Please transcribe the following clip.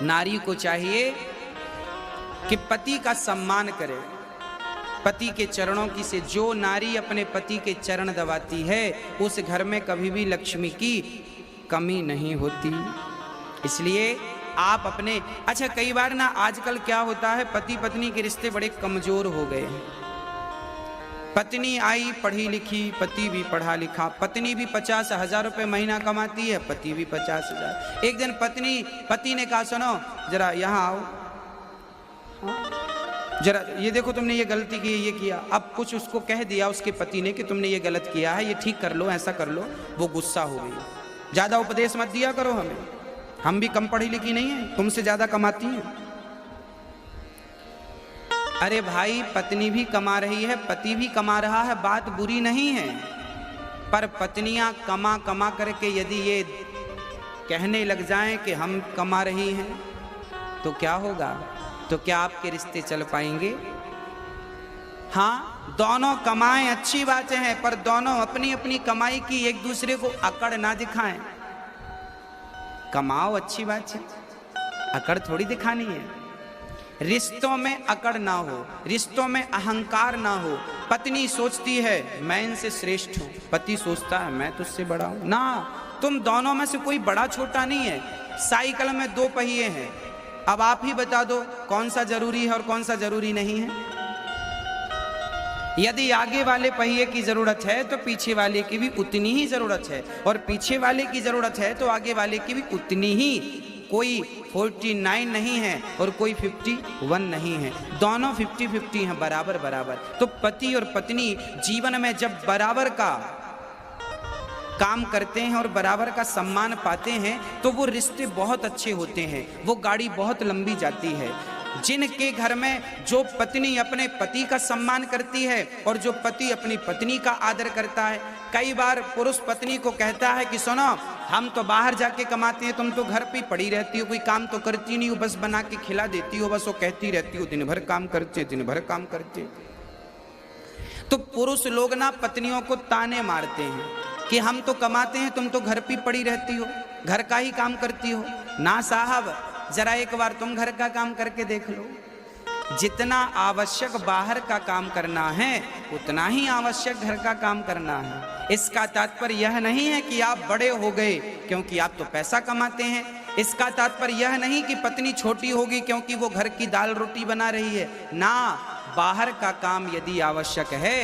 नारी को चाहिए कि पति का सम्मान करे, पति के चरणों की से जो नारी अपने पति के चरण दबाती है उस घर में कभी भी लक्ष्मी की कमी नहीं होती। इसलिए आप अपने अच्छा कई बार ना आजकल क्या होता है, पति पत्नी के रिश्ते बड़े कमजोर हो गए हैं। पत्नी आई पढ़ी लिखी, पति भी पढ़ा लिखा, पत्नी भी 50,000 रुपये महीना कमाती है, पति भी 50,000। एक दिन पति ने कहा सुनो जरा यहाँ आओ, जरा ये देखो तुमने ये गलती की, ये किया। अब कुछ उसको कह दिया उसके पति ने कि तुमने ये गलत किया है, ये ठीक कर लो, ऐसा कर लो। वो गुस्सा हो गई। ज़्यादा उपदेश मत दिया करो हमें, हम भी कम पढ़ी लिखी नहीं है, तुमसे ज़्यादा कमाती हैं। अरे भाई पत्नी भी कमा रही है, पति भी कमा रहा है, बात बुरी नहीं है। पर पत्नियां कमा कमा करके यदि ये कहने लग जाएं कि हम कमा रही हैं तो क्या होगा? तो क्या आपके रिश्ते चल पाएंगे? हाँ, दोनों कमाएं अच्छी बातें हैं, पर दोनों अपनी अपनी कमाई की एक दूसरे को अकड़ ना दिखाएं। कमाओ अच्छी बात है, अकड़ थोड़ी दिखानी है। रिश्तों में अकड़ ना हो, रिश्तों में अहंकार ना हो। पत्नी सोचती है मैं इनसे श्रेष्ठ हूं, पति सोचता है मैं तुझसे बड़ा हूं। ना, तुम दोनों में से कोई बड़ा छोटा नहीं है। साइकिल में 2 पहिए हैं, अब आप ही बता दो कौन सा जरूरी है और कौन सा जरूरी नहीं है। यदि आगे वाले पहिए की जरूरत है तो पीछे वाले की भी उतनी ही जरूरत है, और पीछे वाले की जरूरत है तो आगे वाले की भी उतनी ही। कोई 49 नहीं है और कोई 51 नहीं है, दोनों 50-50 हैं, बराबर बराबर। तो पति और पत्नी जीवन में जब बराबर का काम करते हैं और बराबर का सम्मान पाते हैं तो वो रिश्ते बहुत अच्छे होते हैं, वो गाड़ी बहुत लंबी जाती है। जिनके घर में जो पत्नी अपने पति का सम्मान करती है और जो पति अपनी पत्नी का आदर करता है। कई बार पुरुष पत्नी को कहता है कि सुनो हम तो बाहर जाके कमाते हैं, तुम तो घर पे पड़ी रहती हो, कोई काम तो करती नहीं हो, बस बना के खिला देती हो, बस वो कहती रहती हो दिन भर काम करते, दिन भर काम करते। तो पुरुष लोग ना पत्नियों को ताने मारते हैं कि हम तो कमाते हैं, तुम तो घर पे पड़ी रहती हो, घर का ही काम करती हो। ना साहब, जरा एक बार तुम घर का काम करके देख लो। जितना आवश्यक बाहर का काम करना है उतना ही आवश्यक घर का काम करना है। इसका तात्पर्य यह नहीं है कि आप बड़े हो गए क्योंकि आप तो पैसा कमाते हैं। इसका तात्पर्य यह नहीं कि पत्नी छोटी होगी क्योंकि वो घर की दाल रोटी बना रही है। ना, बाहर का काम यदि आवश्यक है